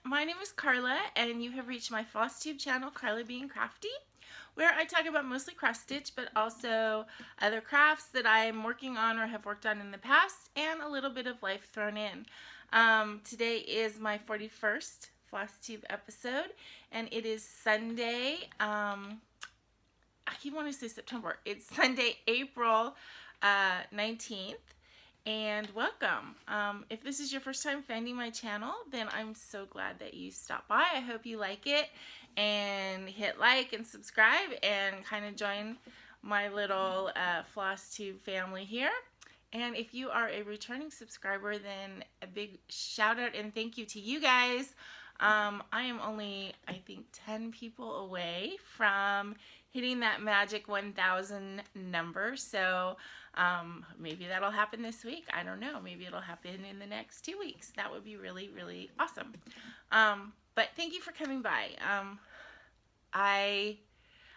my name is Karla, and you have reached my FlossTube channel, KarlaBeingCrafty, where I talk about mostly cross stitch, but also other crafts that I'm working on or have worked on in the past, and a little bit of life thrown in. Today is my 41st FlossTube episode, and it is Sunday. I keep wanting to say September. It's Sunday, April 19th. And welcome. If this is your first time finding my channel, then I'm so glad that you stopped by. I hope you like it and hit like and subscribe and kind of join my little FlossTube family here. And if you are a returning subscriber, then a big shout out and thank you to you guys. I am only, I think, 10 people away from hitting that magic 1,000 number. So maybe that'll happen this week. I don't know. Maybe it'll happen in the next 2 weeks. That would be really, really awesome. But thank you for coming by. I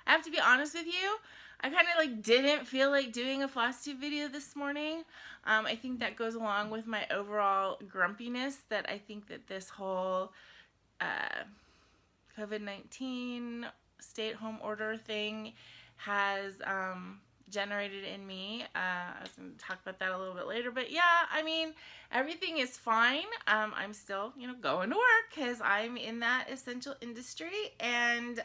have to be honest with you. I kind of didn't feel like doing a FlossTube video this morning. I think that goes along with my overall grumpiness that I think that this whole COVID-19 stay-at-home order thing has generated in me. I was going to talk about that a little bit later, but yeah, I mean, everything is fine. I'm still, going to work because I'm in that essential industry, and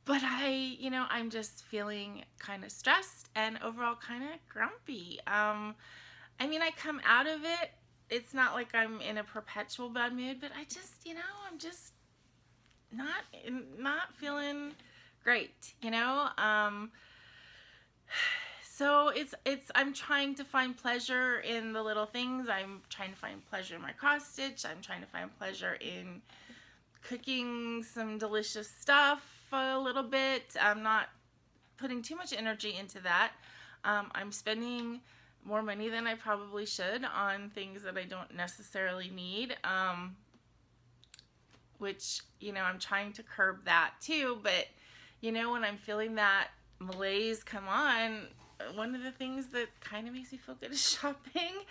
but I'm just feeling kind of stressed and overall kind of grumpy. I mean, I come out of it. It's not like I'm in a perpetual bad mood, but I just, I'm just not feeling great, So I'm trying to find pleasure in the little things. I'm trying to find pleasure in my cross stitch. I'm trying to find pleasure in cooking some delicious stuff a little bit. I'm not putting too much energy into that. I'm spending more money than I probably should on things that I don't necessarily need, which, I'm trying to curb that too. But, when I'm feeling that malaise come on, one of the things that kind of makes me feel good is shopping.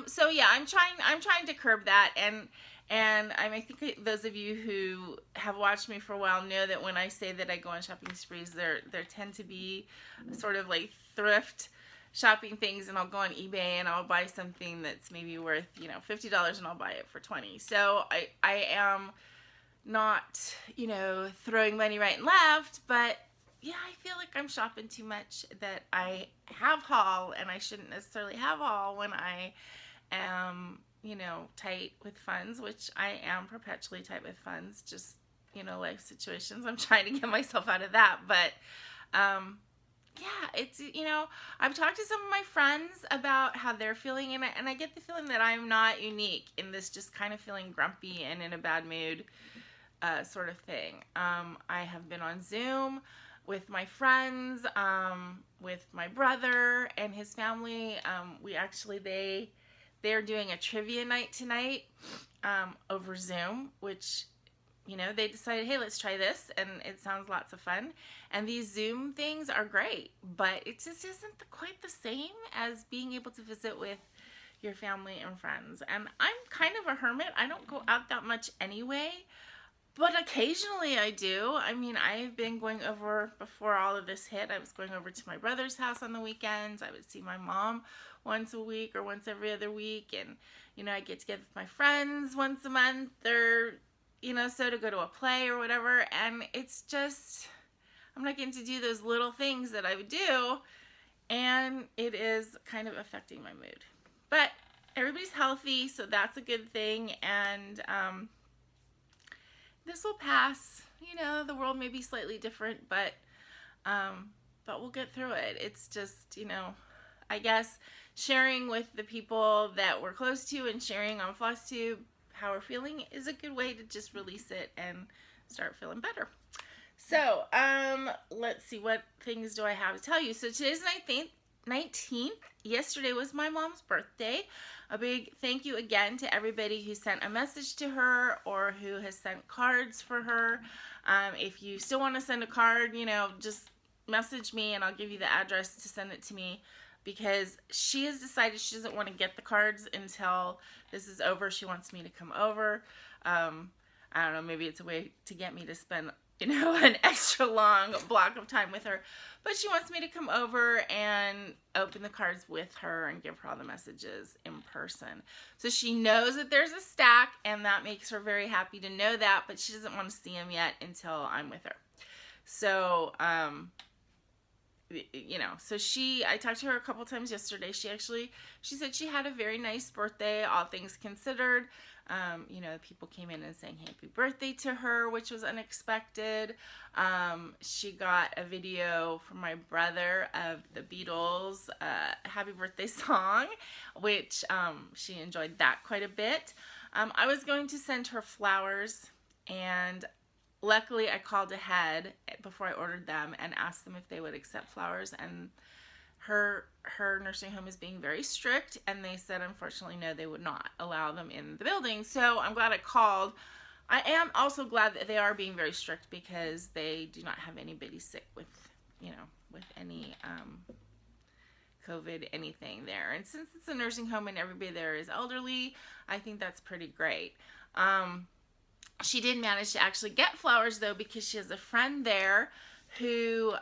So yeah, I'm trying to curb that, and I think those of you who have watched me for a while know that when I say that I go on shopping sprees, there tend to be sort of like thrift shopping things, and I'll go on eBay and I'll buy something that's maybe worth, $50, and I'll buy it for $20. So I am not, throwing money right and left, but yeah, I feel like I'm shopping too much, that I have haul, and I shouldn't necessarily have haul when I am, tight with funds, which I am perpetually tight with funds, just, life situations. I'm trying to get myself out of that, but, yeah, it's, I've talked to some of my friends about how they're feeling, and I get the feeling that I'm not unique in this just kind of feeling grumpy and in a bad mood sort of thing. I have been on Zoom with my friends, with my brother and his family. They're doing a trivia night tonight over Zoom, which, they decided, hey, let's try this, and it sounds lots of fun. And these Zoom things are great, but it just isn't quite the same as being able to visit with your family and friends. And I'm kind of a hermit. I don't go out that much anyway, but occasionally I do. I mean, I've been going over, before all of this hit, I was going over to my brother's house on the weekends. I would see my mom once a week or once every other week, and, I get together with my friends once a month, or so to go to a play or whatever, and it's just, I'm not getting to do those little things that I would do, and it is kind of affecting my mood. But everybody's healthy, so that's a good thing, and this will pass. The world may be slightly different, but we'll get through it. It's just, I guess sharing with the people that we're close to and sharing on FlossTube how we're feeling is a good way to just release it and start feeling better. So, let's see, what things do I have to tell you? So today's 19th. Yesterday was my mom's birthday. A big thank you again to everybody who sent a message to her or who has sent cards for her. If you still want to send a card, just message me and I'll give you the address to send it to me, because she has decided she doesn't want to get the cards until this is over. She wants me to come over. I don't know, maybe it's a way to get me to spend, you know, an extra long block of time with her. But she wants me to come over and open the cards with her and give her all the messages in person. So she knows that there's a stack, and that makes her very happy to know that, but she doesn't want to see them yet until I'm with her. So, you know, so I talked to her a couple times yesterday. She said she had a very nice birthday, all things considered. You know, people came in and sang happy birthday to her, which was unexpected. She got a video from my brother of the Beatles' happy birthday song, which she enjoyed that quite a bit. I was going to send her flowers, and luckily I called ahead before I ordered them and asked them if they would accept flowers, and her nursing home is being very strict, and they said unfortunately no, they would not allow them in the building. So I'm glad I called. I am also glad that they are being very strict, because they do not have anybody sick with, you know, with any COVID anything there. And since it's a nursing home and everybody there is elderly, I think that's pretty great. She did manage to actually get flowers though, because she has a friend there who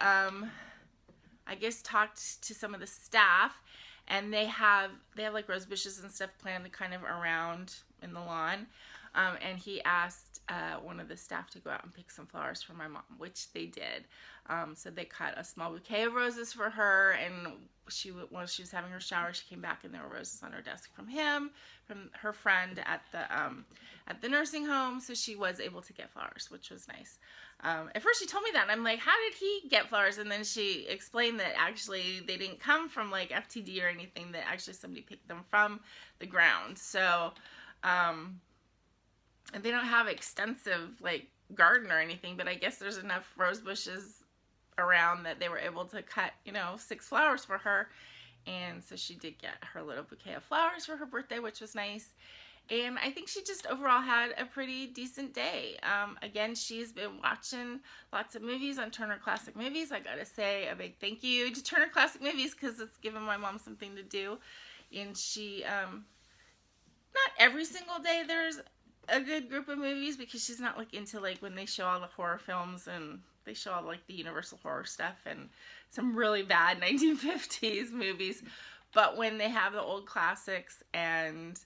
I guess talked to some of the staff, and they have like rose bushes and stuff planted kind of around in the lawn. And he asked one of the staff to go out and pick some flowers for my mom, which they did. So they cut a small bouquet of roses for her, and while she was having her shower, she came back and there were roses on her desk from her friend at the nursing home. So she was able to get flowers, which was nice. At first she told me that, and I'm like, how did he get flowers? And then she explained that actually they didn't come from like FTD or anything, that actually somebody picked them from the ground. So, and they don't have extensive like garden or anything, but I guess there's enough rose bushes around that they were able to cut, you know, 6 flowers for her. And so she did get her little bouquet of flowers for her birthday, which was nice. And I think she just overall had a pretty decent day. Again, she's been watching lots of movies on Turner Classic Movies. I gotta say a big thank you to Turner Classic Movies, because it's given my mom something to do. And she, not every single day there's a good group of movies, because she's not like into like when they show all the horror films and they show all like the Universal horror stuff and some really bad 1950s movies. But when they have the old classics and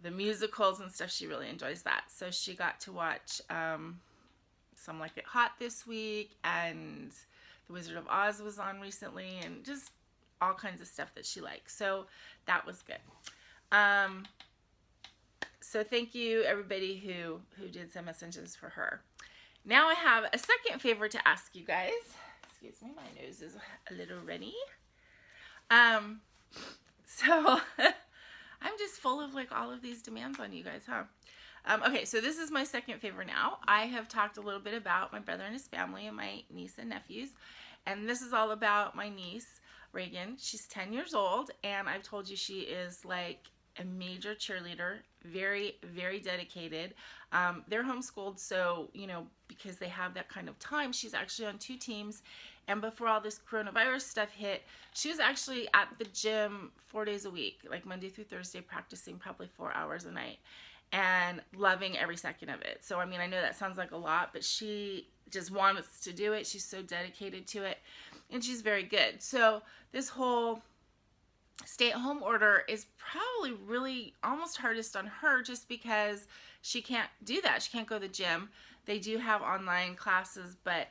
the musicals and stuff, she really enjoys that. So she got to watch Some Like It Hot this week, and The Wizard of Oz was on recently, and just all kinds of stuff that she likes. So that was good. So thank you everybody who did send messages for her. Now I have a second favor to ask you guys. Excuse me, my nose is a little runny. So I'm just full of like all of these demands on you guys, huh? Okay, so this is my second favor now. I have talked a little bit about my brother and his family and my niece and nephews. And this is all about my niece, Reagan. She's 10 years old, and I've told you she is like a major cheerleader, very, very dedicated. They're homeschooled, so, you know, because they have that kind of time, she's actually on 2 teams. And before all this coronavirus stuff hit, she was actually at the gym 4 days a week, like Monday through Thursday, practicing probably 4 hours a night and loving every second of it. So, I mean, I know that sounds like a lot, but she just wants to do it. She's so dedicated to it, and she's very good. So this whole stay-at-home order is probably really almost hardest on her, just because she can't do that. She can't go to the gym. They do have online classes, but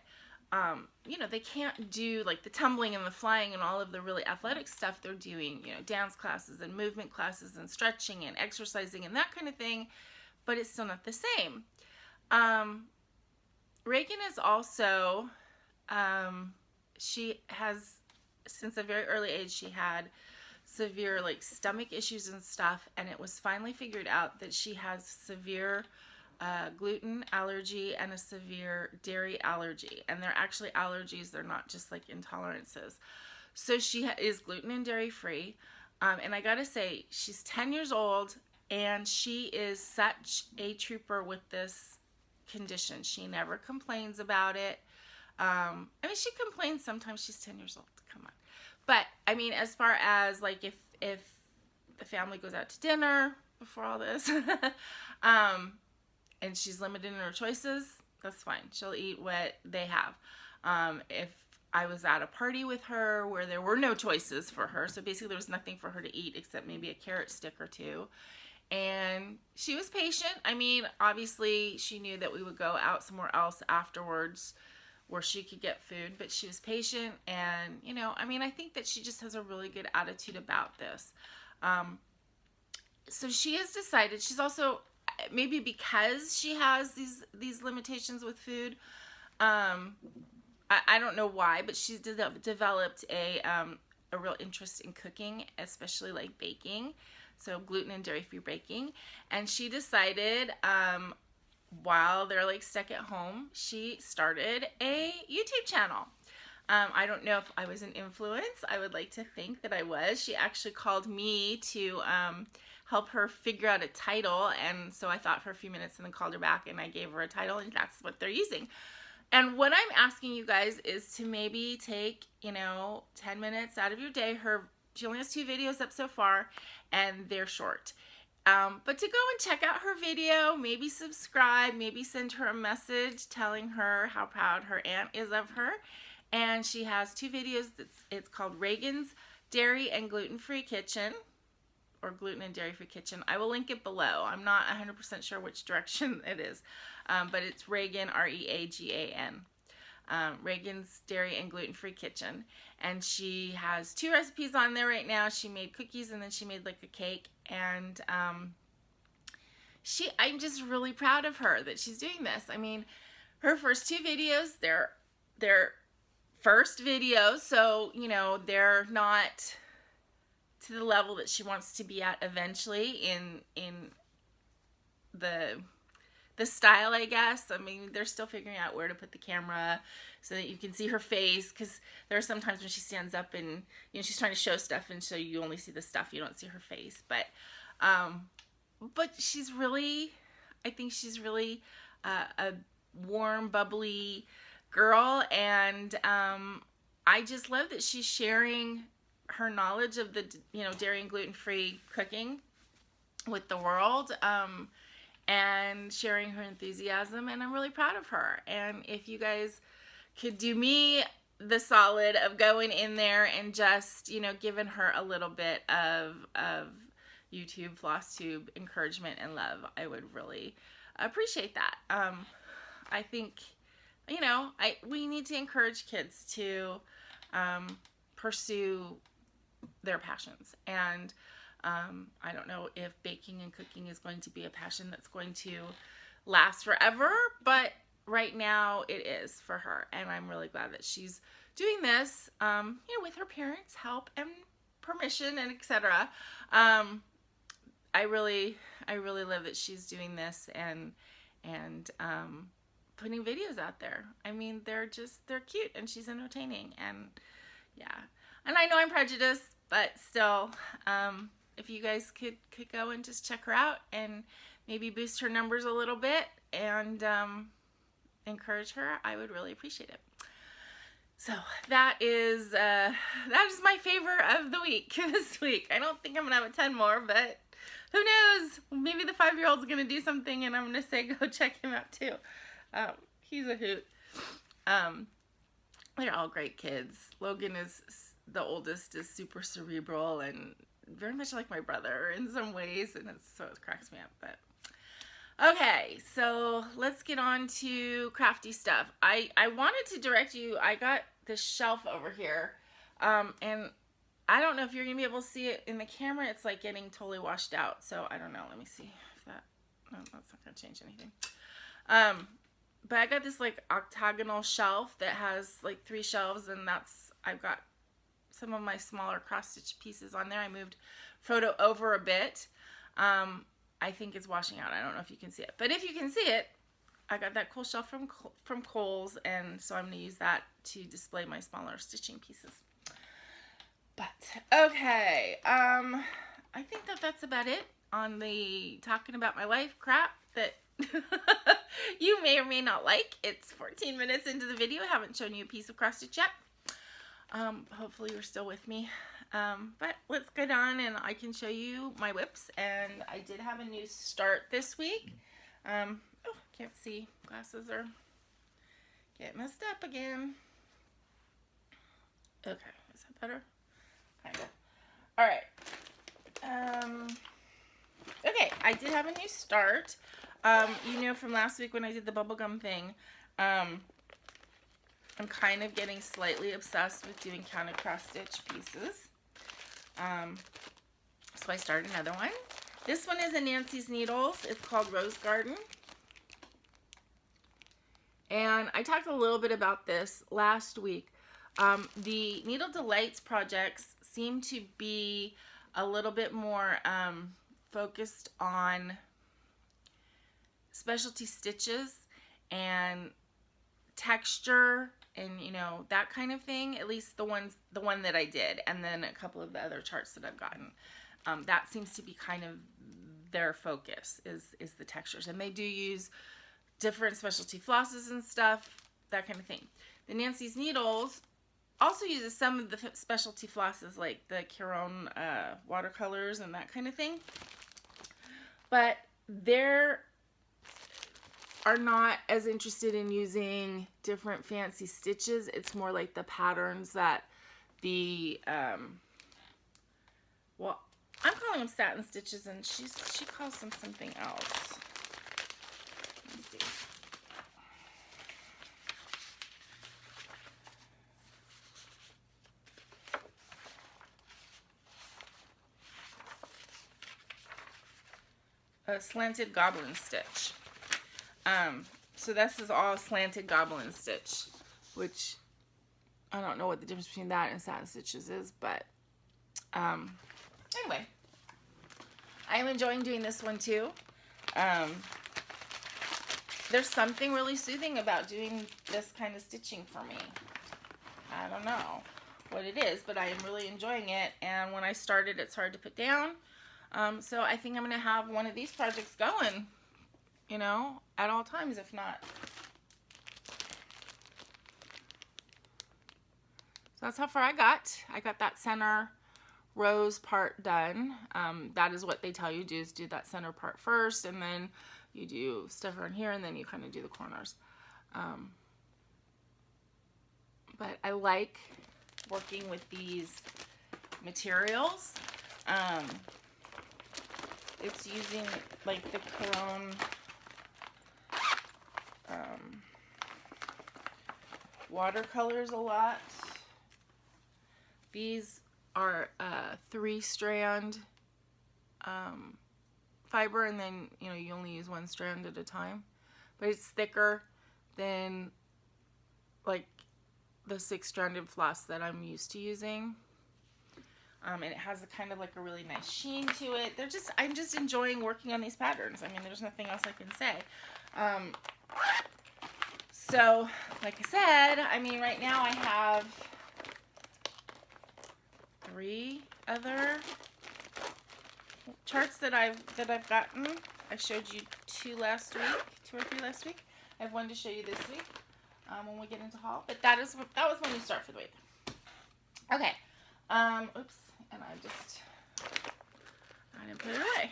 you know, they can't do like the tumbling and the flying and all of the really athletic stuff they're doing, you know, dance classes and movement classes and stretching and exercising and that kind of thing, but it's still not the same. Reagan is also, she has, since a very early age, she had severe like stomach issues and stuff, and it was finally figured out that she has severe gluten allergy and a severe dairy allergy, and they're actually allergies, they're not just like intolerances. So she is gluten and dairy free, and I gotta say, she's 10 years old, and she is such a trooper with this condition. She never complains about it. I mean, she complains sometimes. She's 10 years old, come on. But I mean, as far as like if the family goes out to dinner before all this, and she's limited in her choices, that's fine. She'll eat what they have. If I was at a party with her where there were no choices for her, so basically there was nothing for her to eat except maybe a carrot stick or two, and she was patient. I mean, obviously she knew that we would go out somewhere else afterwards where she could get food, but she was patient. And, you know, I mean, I think that she just has a really good attitude about this. So she has decided, she's also, maybe because she has these limitations with food, I don't know why, but she's developed a real interest in cooking, especially like baking, so gluten and dairy-free baking. And she decided, while they're like stuck at home, she started a YouTube channel. I don't know if I was an influence. I would like to think that I was. She actually called me to help her figure out a title, and so I thought for a few minutes and then called her back and I gave her a title, and that's what they're using. And what I'm asking you guys is to maybe take, you know, 10 minutes out of your day. She only has 2 videos up so far, and they're short. But to go and check out her video, maybe subscribe, maybe send her a message telling her how proud her aunt is of her. And she has 2 videos. It's called Reagan's Dairy and Gluten-Free Kitchen, or Gluten and Dairy-Free Kitchen. I will link it below. I'm not 100% sure which direction it is, but it's Reagan, R-E-A-G-A-N. Reagan's Dairy and Gluten-Free Kitchen. And she has 2 recipes on there right now. She made cookies and then she made like a cake. And I'm just really proud of her that she's doing this. I mean, her first 2 videos, they're first videos, so, you know, they're not to the level that she wants to be at eventually in the style, I guess. I mean, they're still figuring out where to put the camera so that you can see her face, because there are some times when she stands up and, you know, she's trying to show stuff, and so you only see the stuff, you don't see her face. But she's really, I think she's really a warm, bubbly girl, and I just love that she's sharing her knowledge of the, you know, dairy and gluten-free cooking with the world, and sharing her enthusiasm, and I'm really proud of her. And if you guys could do me the solid of going in there and just, you know, giving her a little bit of YouTube, FlossTube encouragement and love, I would really appreciate that. I think, you know, we need to encourage kids to pursue their passions. And I don't know if baking and cooking is going to be a passion that's going to last forever, but right now it is for her. And I'm really glad that she's doing this, you know, with her parents' help and permission and etc. I really love that she's doing this and putting videos out there. I mean, they're cute, and she's entertaining, and yeah. And I know I'm prejudiced, but still, if you guys could go and just check her out and maybe boost her numbers a little bit and encourage her, I would really appreciate it. So that is my favorite of the week this week. I don't think I'm gonna have a ton more, but who knows? Maybe the 5-year-old's gonna do something, and I'm gonna say go check him out too. He's a hoot. They're all great kids. Logan is the oldest, is super cerebral and very much like my brother in some ways, and it cracks me up. But okay, so let's get on to crafty stuff. I wanted to direct you. I got this shelf over here, and I don't know if you're gonna be able to see it in the camera. It's like getting totally washed out, so I don't know. Let me see if that. No, that's not gonna change anything. But I got this like octagonal shelf that has like 3 shelves, and I've got some of my smaller cross-stitch pieces on there. I moved photo over a bit. I think it's washing out. I don't know if you can see it, but if you can see it, I got that cool shelf from Kohl's, and so I'm going to use that to display my smaller stitching pieces. But okay, I think that's about it on the talking about my life crap that you may or may not like. It's 14 minutes into the video. I haven't shown you a piece of cross stitch yet. Hopefully you're still with me. But let's get on and I can show you my whips. And I did have a new start this week. Oh, can't see. Glasses are getting messed up again. Okay, is that better? Kind of. All right. Okay, I did have a new start. You know from last week when I did the bubblegum thing, I'm kind of getting slightly obsessed with doing counted cross stitch pieces. So I started another one. This one is a Nancy's Needles. It's called Rose Garden. And I talked a little bit about this last week. The Needle Delights projects seem to be a little bit more focused on specialty stitches and texture and, you know, that kind of thing. At least the one that I did, and then a couple of the other charts that I've gotten. That seems to be kind of their focus is the textures, and they do use different specialty flosses and stuff, that kind of thing. The Nancy's Needles also uses some of the specialty flosses like the Caron watercolors and that kind of thing, but they're are not as interested in using different fancy stitches. It's more like the patterns that the well, I'm calling them satin stitches, and she calls them something else. Let's see. A slanted goblin stitch. So this is all slanted goblin stitch, which I don't know what the difference between that and satin stitches is, but anyway, I'm enjoying doing this one too. There's something really soothing about doing this kind of stitching for me. I don't know what it is, but I am really enjoying it, and when I started, it's hard to put down. So I think I'm going to have one of these projects going, you know, at all times, if not. So that's how far I got. I got that center rose part done. That is what they tell you to do, is do that center part first, and then you do stuff around here, and then you kind of do the corners. But I like working with these materials. It's using like the Caron watercolors a lot. These are 3-strand fiber, and then, you know, you only use 1 strand at a time, but it's thicker than like the 6-stranded floss that I'm used to using. And it has a kind of like a really nice sheen to it. I'm just enjoying working on these patterns. I mean, there's nothing else I can say. So, like I said, I mean, right now I have 3 other charts that I've gotten. I showed you 2 or 3 last week. I have 1 to show you this week when we get into haul. But that was my new start for the week. Okay. Oops. And I didn't put it away.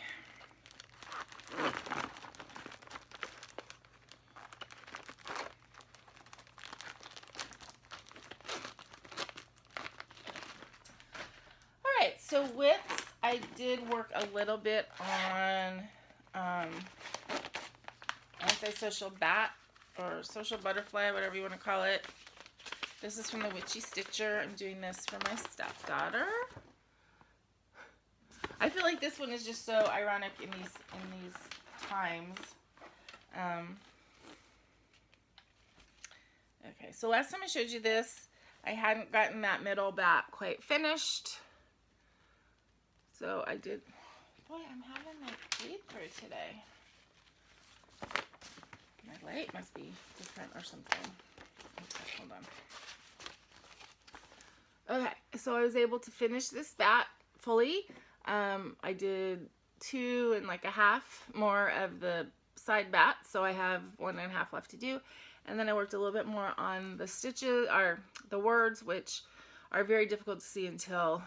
Alright, so whips, I did work a little bit on anti-social bat or social butterfly, whatever you want to call it. This is from the Witchy Stitcher. I'm doing this for my stepdaughter. I feel like this one is just so ironic in these times. Okay, so last time I showed you this, I hadn't gotten that middle bat quite finished. So I did. Boy, I'm having like bleed through today. My light must be different or something. Okay, hold on. Okay, so I was able to finish this bat fully. I did 2 1/2 more of the side bat, so I have 1 1/2 left to do. And then I worked a little bit more on the stitches, or the words, which are very difficult to see until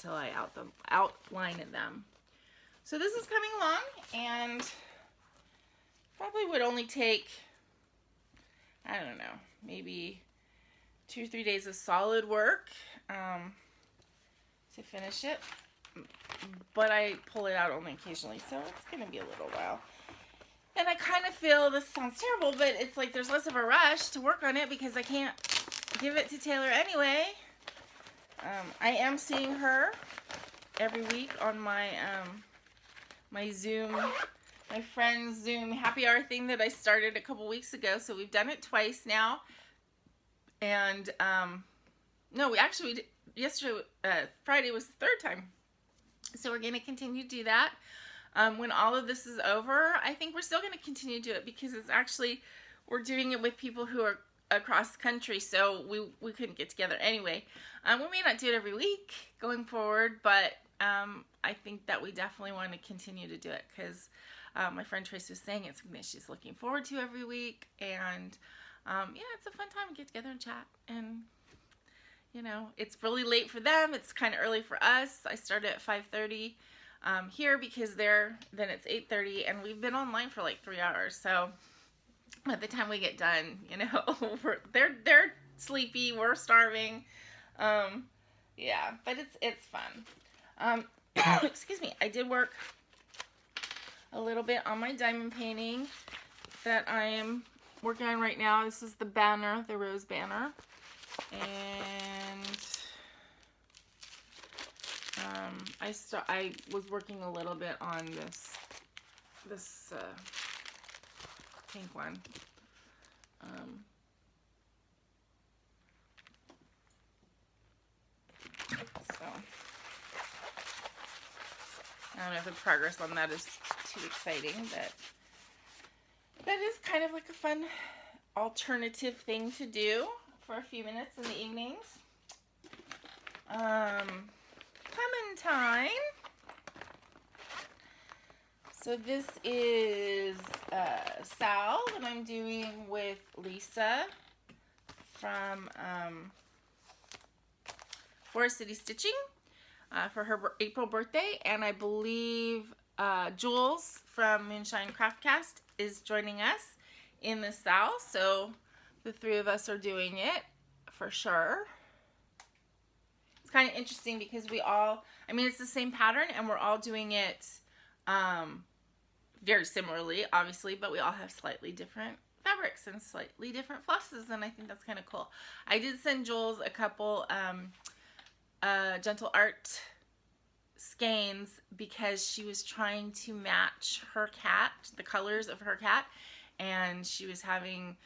I outline them. So this is coming along, and probably would only take, I don't know, maybe 2 or 3 days of solid work to finish it. But I pull it out only occasionally, so it's going to be a little while. And I kind of feel, this sounds terrible, but it's like there's less of a rush to work on it because I can't give it to Taylor anyway. I am seeing her every week on my my Zoom, my friend's Zoom happy hour thing that I started a couple weeks ago. So we've done it twice now. And no, we did, yesterday, Friday was the 3rd time. So we're going to continue to do that. When all of this is over, I think we're still going to continue to do it because it's actually, we're doing it with people who are across the country, so we couldn't get together anyway. We may not do it every week going forward, but I think that we definitely want to continue to do it because my friend Tracy was saying it's something that she's looking forward to every week, and yeah, it's a fun time to get together and chat. And you know, it's really late for them. It's kind of early for us. I started at 5:30 here because then it's 8:30, and we've been online for like 3 hours. So by the time we get done, you know, they're sleepy. We're starving. Yeah, but it's fun. Excuse me. I did work a little bit on my diamond painting that I am working on right now. This is the banner, the rose banner. And I was working a little bit on this pink one. So I don't know if the progress on that is too exciting, but that is kind of like a fun alternative thing to do for a few minutes in the evenings. Clementine. So this is Sow that I'm doing with Lisa from Forest City Stitching for her April birthday, and I believe Jules from Moonshine Craftcast is joining us in the South. So the 3 of us are doing it for sure. It's kind of interesting because it's the same pattern and we're all doing it very similarly, obviously, but we all have slightly different fabrics and slightly different flosses, and I think that's kind of cool. I did send Jules a couple Gentle Art skeins because she was trying to match her cat, the colors of her cat, and she wasn't having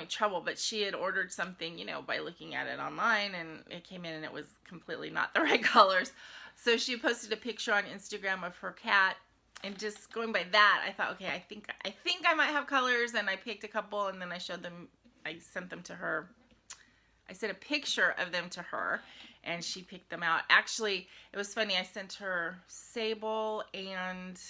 trouble, but she had ordered something, you know, by looking at it online, and it came in and it was completely not the right colors. So she posted a picture on Instagram of her cat, and just going by that, I thought, okay, I think I might have colors, and I picked a couple, and then I sent them to her. I sent a picture of them to her, and she picked them out. Actually, it was funny, I sent her sable, and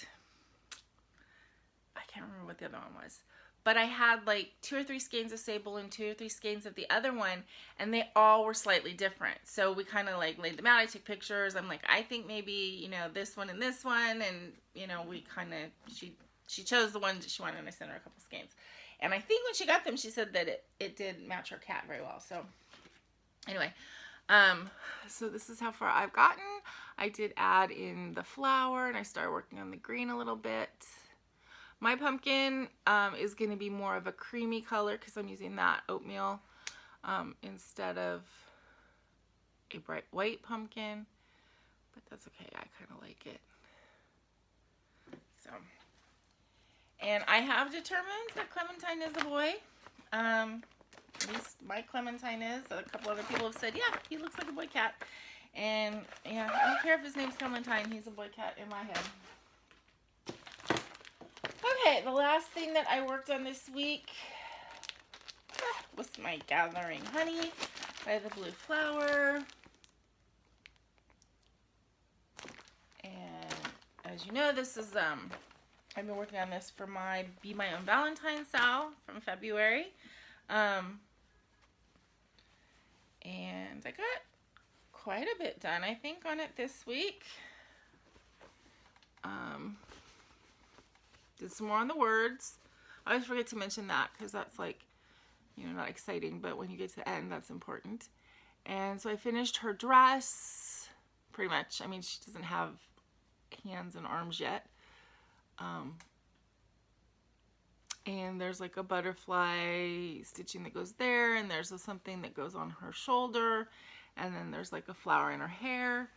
I can't remember what the other one was. But I had like 2 or 3 skeins of sable and 2 or 3 skeins of the other one, and they all were slightly different. So we kind of like laid them out. I took pictures. I'm like, I think maybe, you know, this one and this one, and you know, we kind of, she chose the ones that she wanted, and I sent her a couple skeins. And I think when she got them, she said that it did match her cat very well. So anyway, so this is how far I've gotten. I did add in the flower, and I started working on the green a little bit. My pumpkin is going to be more of a creamy color because I'm using that oatmeal instead of a bright white pumpkin, but that's okay. I kind of like it. So, and I have determined that Clementine is a boy. At least my Clementine is. A couple other people have said, yeah, he looks like a boy cat. And yeah, I don't care if his name's Clementine. He's a boy cat in my head. Okay, the last thing that I worked on this week was my Gathering Honey by the Blue Flower. And as you know, this is, I've been working on this for my Be My Own Valentine Sow from February. And I got quite a bit done, I think, on it this week. Did some more on the words. I always forget to mention that because that's like, you know, not exciting, but when you get to the end, that's important. And so I finished her dress, pretty much. I mean, she doesn't have hands and arms yet. And there's like a butterfly stitching that goes there, and there's something that goes on her shoulder, and then there's like a flower in her hair.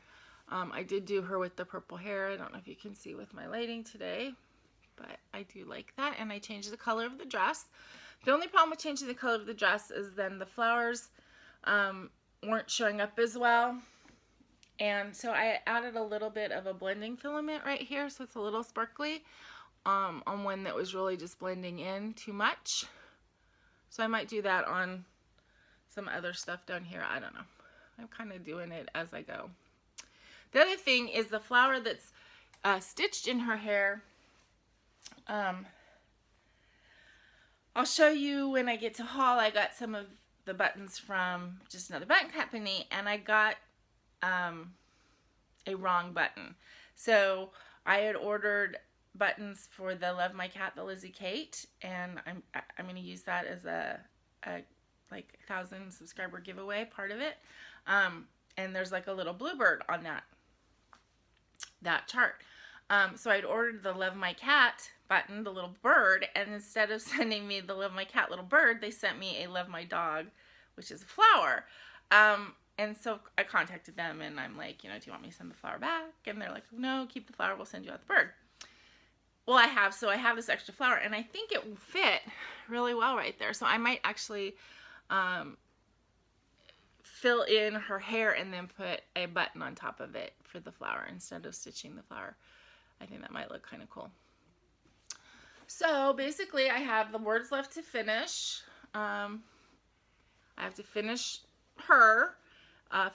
I did do her with the purple hair. I don't know if you can see with my lighting today, but I do like that. And I changed the color of the dress. The only problem with changing the color of the dress is then the flowers weren't showing up as well. And so I added a little bit of a blending filament right here, so it's a little sparkly on one that was really just blending in too much. So I might do that on some other stuff down here. I don't know. I'm kind of doing it as I go. The other thing is the flower that's stitched in her hair. I'll show you when I get to haul. I got some of the buttons from just another button company, and I got a wrong button. So I had ordered buttons for the Love My Cat, the Lizzie Kate, and I'm going to use that as a like 1,000 subscriber giveaway part of it. And there's like a little bluebird on that chart. So I'd ordered the Love My Cat button, the little bird, and instead of sending me the Love My Cat little bird, they sent me a Love My Dog, which is a flower. And so I contacted them, and I'm like, you know, do you want me to send the flower back? And they're like, no, keep the flower, we'll send you out the bird. Well, I have this extra flower, and I think it will fit really well right there. So I might actually fill in her hair and then put a button on top of it for the flower instead of stitching the flower. I think that might look kind of cool. So basically I have the words left to finish. I have to finish her,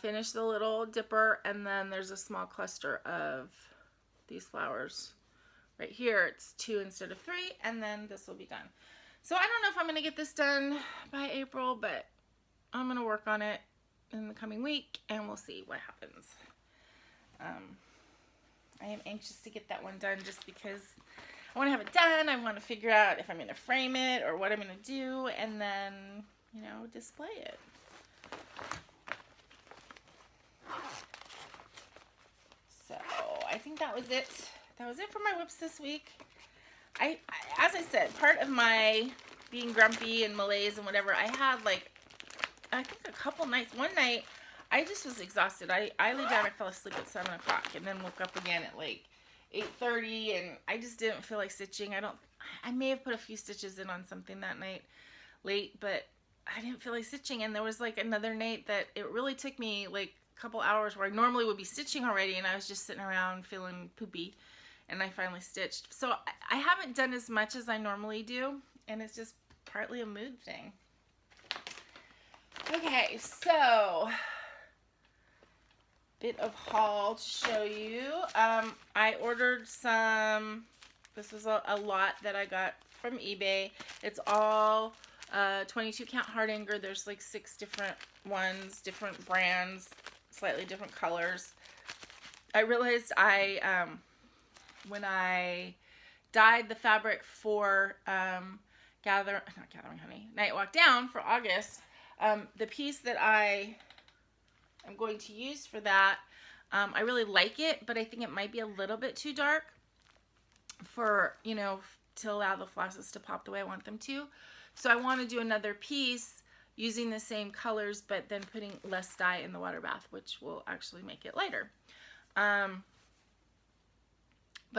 finish the little dipper, and then there's a small cluster of these flowers. Right here, it's 2 instead of 3, and then this will be done. So I don't know if I'm going to get this done by April, but I'm going to work on it in the coming week, and we'll see what happens. I am anxious to get that one done just because I want to have it done. I want to figure out if I'm going to frame it or what I'm going to do, and then, you know, display it. So I think that was it. That was it for my whips this week. As I said, part of my being grumpy and malaise and whatever, I had like, I think a couple nights. One night, I just was exhausted. I laid down and fell asleep at 7 o'clock and then woke up again at like 8:30, and I just didn't feel like stitching. I may have put a few stitches in on something that night late, but I didn't feel like stitching. And there was like another night that it really took me like a couple hours where I normally would be stitching already, and I was just sitting around feeling poopy, and I finally stitched. So I haven't done as much as I normally do, and it's just partly a mood thing. Okay, so bit of haul to show you. I ordered some, this was a lot that I got from eBay. It's all 22 count Hardanger. There's like 6 different ones, different brands, slightly different colors. I realized when I dyed the fabric for Night Walk Down for August, the piece that I am going to use for that, I really like it, but I think it might be a little bit too dark for, you know, to allow the flosses to pop the way I want them to. So I want to do another piece using the same colors, but then putting less dye in the water bath, which will actually make it lighter. But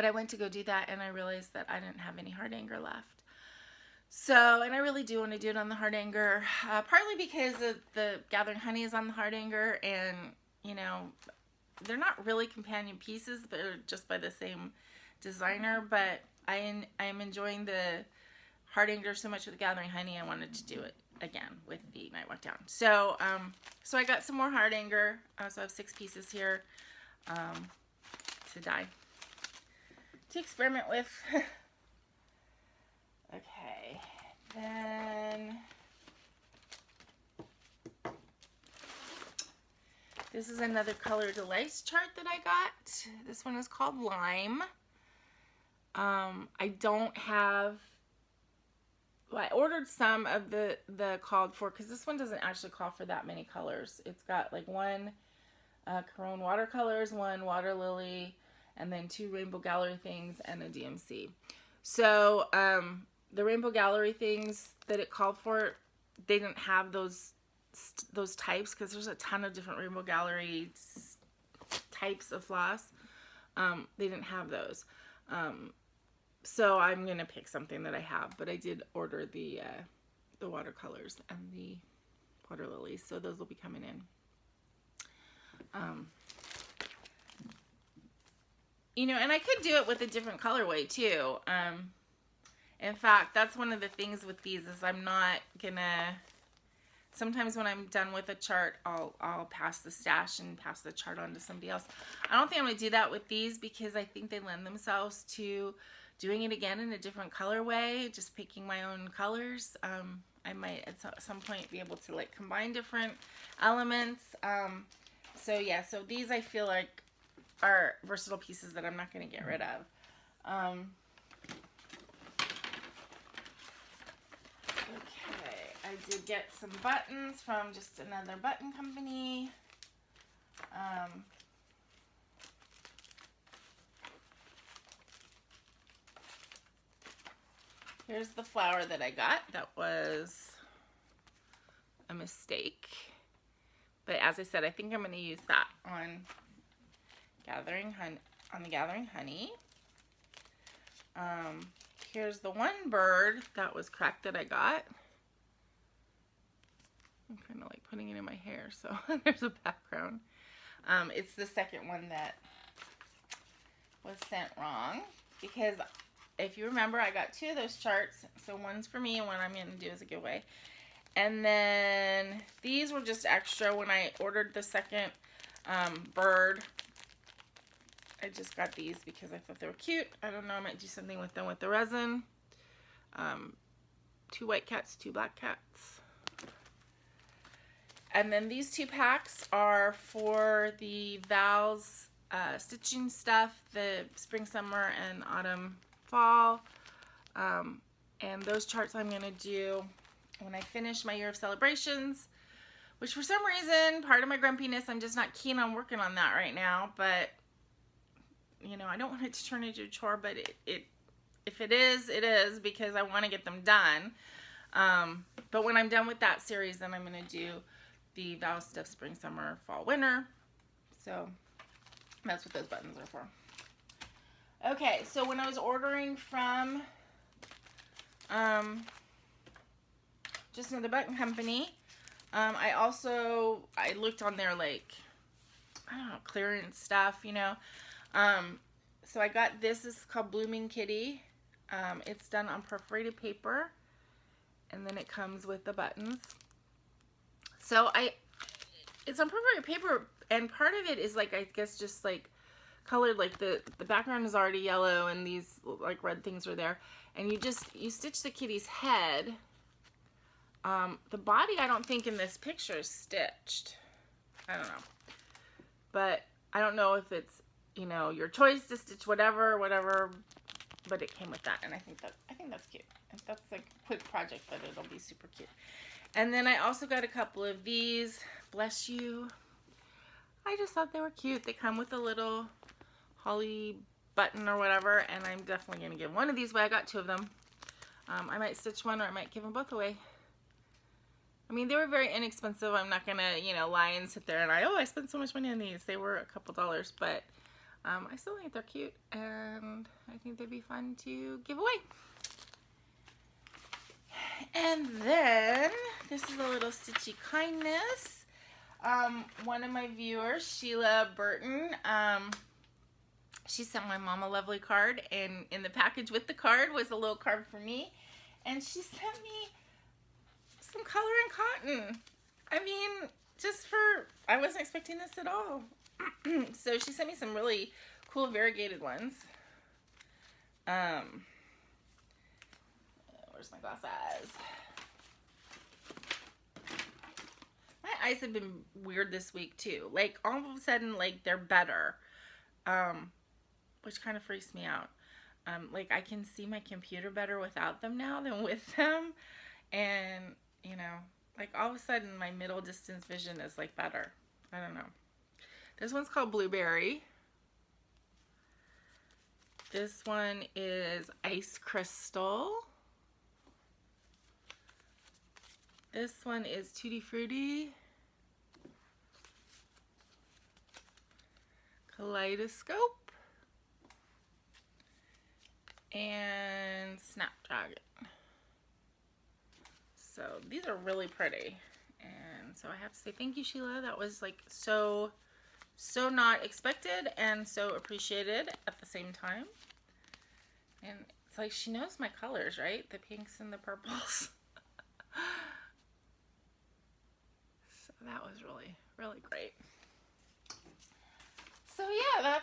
I went to go do that, and I realized that I didn't have any Hardanger left. So, and I really do want to do it on the Hardanger, partly because the Gathering Honey is on the Hardanger, and, you know, they're not really companion pieces, they're just by the same designer, but I am enjoying the Hardanger so much with the Gathering Honey, I wanted to do it again with the Night Walk Down. So, so I got some more Hardanger, so I have 6 pieces here to dye, to experiment with. Okay, then This is another Color Delights chart that I got. This one is called Lime. I don't have, well, I ordered some of the called for, because this one doesn't actually call for that many colors. It's got like one Corone watercolors, one water lily, and then 2 Rainbow Gallery things and a DMC. So the Rainbow Gallery things that it called for, they didn't have those types, because there's a ton of different Rainbow Gallery types of floss. They didn't have those. So I'm going to pick something that I have, but I did order the watercolors and the water lilies, so those will be coming in. You know, and I could do it with a different colorway too. In fact, that's one of the things with these is I'm not gonna, sometimes when I'm done with a chart, I'll pass the stash and pass the chart on to somebody else. I don't think I'm gonna do that with these, because I think they lend themselves to doing it again in a different colorway, just picking my own colors. I might at some point be able to like combine different elements. So yeah, so these I feel like are versatile pieces that I'm not going to get rid of. Okay, I did get some buttons from just another button company. Here's the flower that I got. That was a mistake. But as I said, I think I'm going to use that on the Gathering Honey. Here's the one bird that was cracked that I got. I'm kind of like putting it in my hair, so there's a background. It's the second one that was sent wrong, because if you remember, I got 2 of those charts. So one's for me and one I'm going to do as a giveaway. And then these were just extra when I ordered the second bird. I just got these because I thought they were cute. I don't know, I might do something with them with the resin. 2 white cats, 2 black cats. And then these 2 packs are for the Val's stitching stuff, the spring, summer, and autumn, fall. And those charts I'm going to do when I finish my year of celebrations, which for some reason, part of my grumpiness, I'm just not keen on working on that right now. But, you know, I don't want it to turn into a chore, but if it is, it is, because I want to get them done. But when I'm done with that series, then I'm going to do the Val stuff spring, summer, fall, winter. So that's what those buttons are for. Okay, so when I was ordering from just another button company, I looked on their, like, I don't know, clearance stuff, you know. So I got this. This is called Blooming Kitty. It's done on perforated paper, and then it comes with the buttons. So it's on perforated paper, and part of it is like, I guess, just like colored, like the background is already yellow and these like red things are there, and you stitch the kitty's head. The body I don't think in this picture is stitched. I don't know, but I don't know if it's, you know, your choice to stitch whatever, but it came with that, and I think that's cute. And that's like a quick project, but it'll be super cute. And then I also got a couple of these. Bless you. I just thought they were cute. They come with a little holly button or whatever, and I'm definitely going to give one of these away. I got 2 of them. I might stitch one, or I might give them both away. I mean, they were very inexpensive. I'm not going to, you know, lie and sit there and I spent so much money on these. They were a couple dollars, but I still think they're cute, and I think they'd be fun to give away. And then, this is a little stitchy kindness. One of my viewers, Sheila Burton, she sent my mom a lovely card, and in the package with the card was a little card for me, and she sent me some color and cotton. I mean, I wasn't expecting this at all. So she sent me some really cool variegated ones. Where's my glasses? My eyes have been weird this week too. Like all of a sudden, like they're better, which kind of freaks me out. Like I can see my computer better without them now than with them, and you know, like all of a sudden my middle distance vision is like better. I don't know. This one's called Blueberry. This one is Ice Crystal. This one is Tutti Frutti. Kaleidoscope. And Snapdragon. So these are really pretty. And so I have to say thank you, Sheila. That was like so not expected and so appreciated at the same time. And it's like she knows my colors, right? The pinks and the purples. So that was really, really great. So yeah,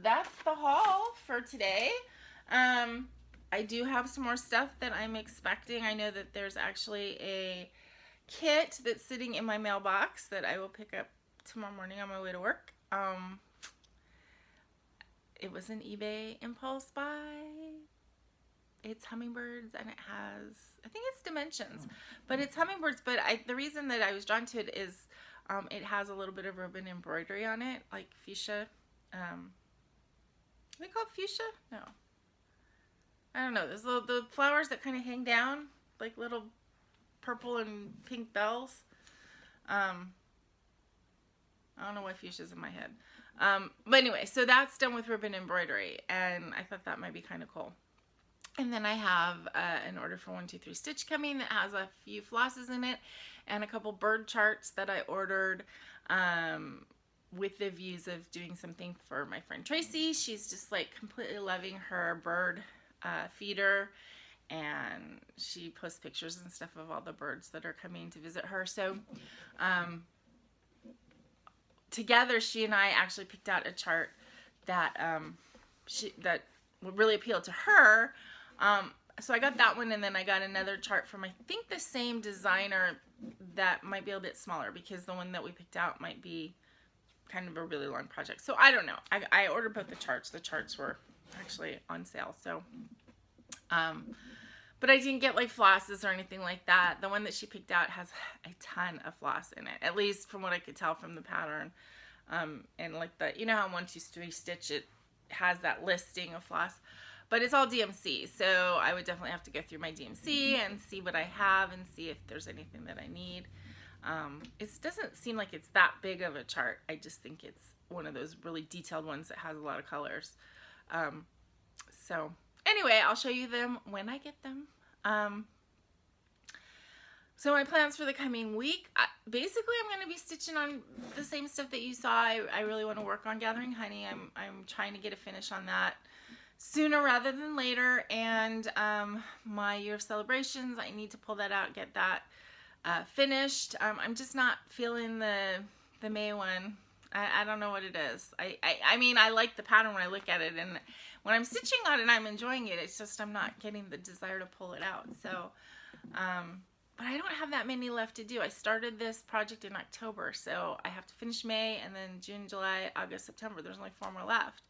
that's the haul for today. I do have some more stuff that I'm expecting. I know that there's actually a kit that's sitting in my mailbox that I will pick up tomorrow morning on my way to work. It was an eBay impulse buy. It's hummingbirds and it has, I think it's dimensions, but it's hummingbirds. But the reason that I was drawn to it is it has a little bit of ribbon embroidery on it, like fuchsia. Are they called fuchsia? No. I don't know. There's the flowers that kind of hang down, like little purple and pink bells. I don't know why fuchsia's in my head. But anyway, so that's done with ribbon embroidery, and I thought that might be kind of cool. And then I have an order for 123 Stitch coming that has a few flosses in it and a couple bird charts that I ordered with the views of doing something for my friend Tracy. She's just like completely loving her bird feeder, and she posts pictures and stuff of all the birds that are coming to visit her. So together she and I actually picked out a chart that that would really appeal to her. So I got that one, and then I got another chart from I think the same designer that might be a bit smaller, because the one that we picked out might be kind of a really long project. So I don't know. I ordered both the charts. The charts were actually on sale. So but I didn't get like flosses or anything like that. The one that she picked out has a ton of floss in it, at least from what I could tell from the pattern. And like the, you know how 123 Stitch, it has that listing of floss, but it's all DMC. So I would definitely have to go through my DMC and see what I have and see if there's anything that I need. It doesn't seem like it's that big of a chart. I just think it's one of those really detailed ones that has a lot of colors. So anyway, I'll show you them when I get them. So my plans for the coming week, basically I'm going to be stitching on the same stuff that you saw. I really want to work on Gathering Honey. I'm trying to get a finish on that sooner rather than later. And my Year of Celebrations, I need to pull that out, get that finished. I'm just not feeling the May one. I don't know what it is. I mean, I like the pattern when I look at it, and when I'm stitching on it, I'm enjoying it. It's just I'm not getting the desire to pull it out. So, but I don't have that many left to do. I started this project in October, so I have to finish May, and then June, July, August, September. There's only 4 more left.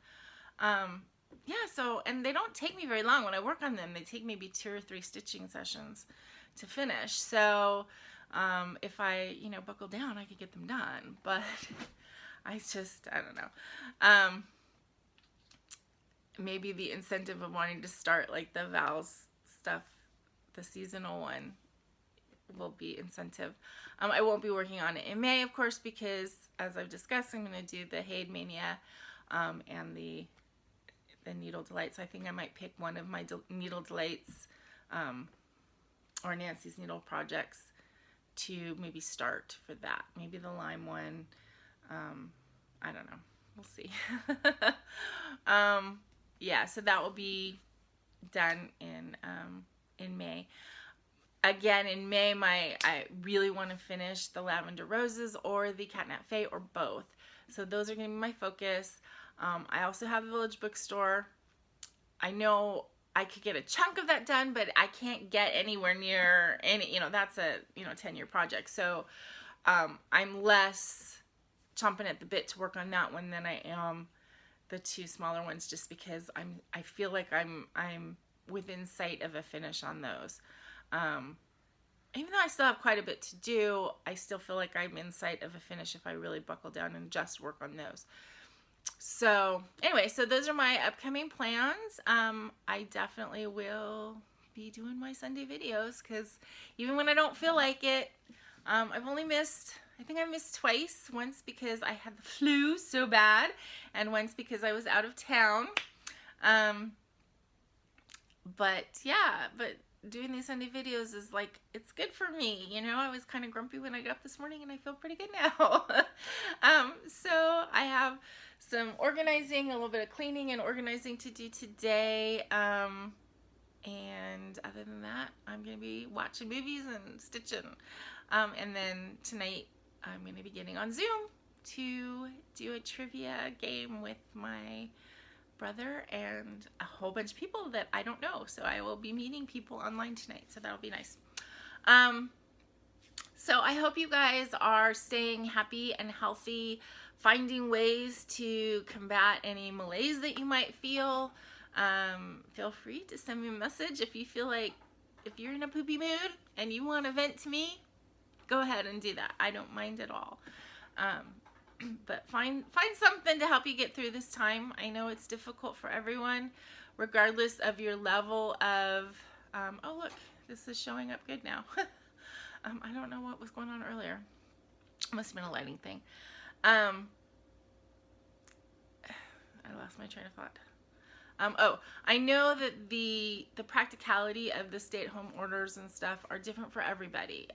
Yeah, so, and they don't take me very long. When I work on them, they take maybe 2 or 3 stitching sessions to finish. So, if I, you know, buckle down, I could get them done. But I don't know. Maybe the incentive of wanting to start like the Val's stuff, the seasonal one, will be incentive. I won't be working on it in May, of course, because as I've discussed, I'm going to do the Hade Mania and the Needle Delights. I think I might pick one of my Needle Delights or Nancy's Needle projects to maybe start for that. Maybe the lime one. I don't know. We'll see. Yeah, so that will be done in May. Again, in May, I really want to finish the Lavender Roses or the Catnap Fae, or both. So those are going to be my focus. I also have the Village Bookstore. I know I could get a chunk of that done, but I can't get anywhere near any, you know, that's a, 10-year project. So I'm less chomping at the bit to work on that one than I am the two smaller ones, just because I feel like I'm within sight of a finish on those. Even though I still have quite a bit to do, I still feel like I'm in sight of a finish if I really buckle down and just work on those. So anyway, so those are my upcoming plans. I definitely will be doing my Sunday videos, because even when I don't feel like it, I've only missed, I think I missed twice. Once because I had the flu so bad, and once because I was out of town. But yeah, but doing these Sunday videos is like, it's good for me. You know, I was kind of grumpy when I got up this morning, and I feel pretty good now. So I have some organizing, a little bit of cleaning and organizing to do today. And other than that, I'm going to be watching movies and stitching. And then tonight, I'm going to be getting on Zoom to do a trivia game with my brother and a whole bunch of people that I don't know. So I will be meeting people online tonight. So that'll be nice. So I hope you guys are staying happy and healthy, finding ways to combat any malaise that you might feel. Feel free to send me a message if you feel like, if you're in a poopy mood and you want to vent to me, go ahead and do that. I don't mind at all. But find something to help you get through this time. I know it's difficult for everyone, regardless of your level of, oh look, this is showing up good now. I don't know what was going on earlier. Must have been a lighting thing. I lost my train of thought. Oh, I know that the practicality of the stay-at-home orders and stuff are different for everybody.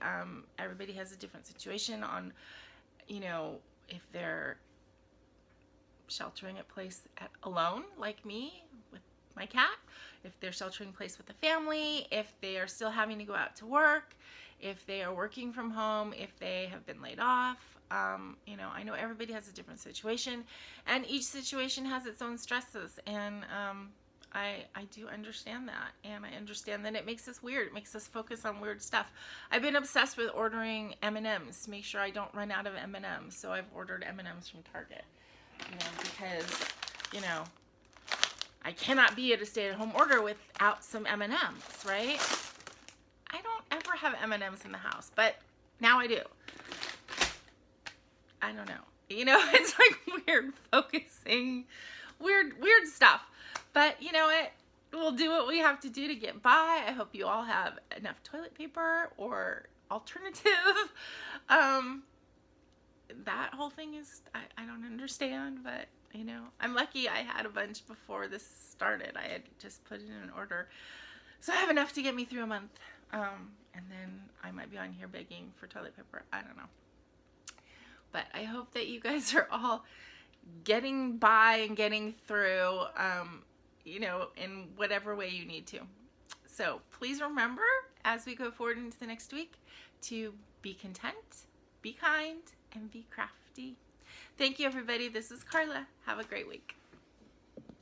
Everybody has a different situation on, you know, if they're sheltering in place alone, like me with my cat, if they're sheltering in place with a family, if they are still having to go out to work, if they are working from home, if they have been laid off. You know, I know everybody has a different situation, and each situation has its own stresses, and I do understand that, and I understand that it makes us weird. It makes us focus on weird stuff. I've been obsessed with ordering M&Ms to make sure I don't run out of M&Ms, so I've ordered M&Ms from Target, you know, because, you know, I cannot be at a stay-at-home order without some M&Ms, right? I don't ever have M&Ms in the house, but now I do. I don't know. You know, it's like weird focusing, weird stuff. But you know what? We'll do what we have to do to get by. I hope you all have enough toilet paper or alternative. That whole thing is, I don't understand, but you know, I'm lucky I had a bunch before this started. I had just put it in an order. So I have enough to get me through a month. And then I might be on here begging for toilet paper. I don't know. But I hope that you guys are all getting by and getting through, you know, in whatever way you need to. So please remember, as we go forward into the next week, to be content, be kind, and be crafty. Thank you, everybody. This is Karla. Have a great week.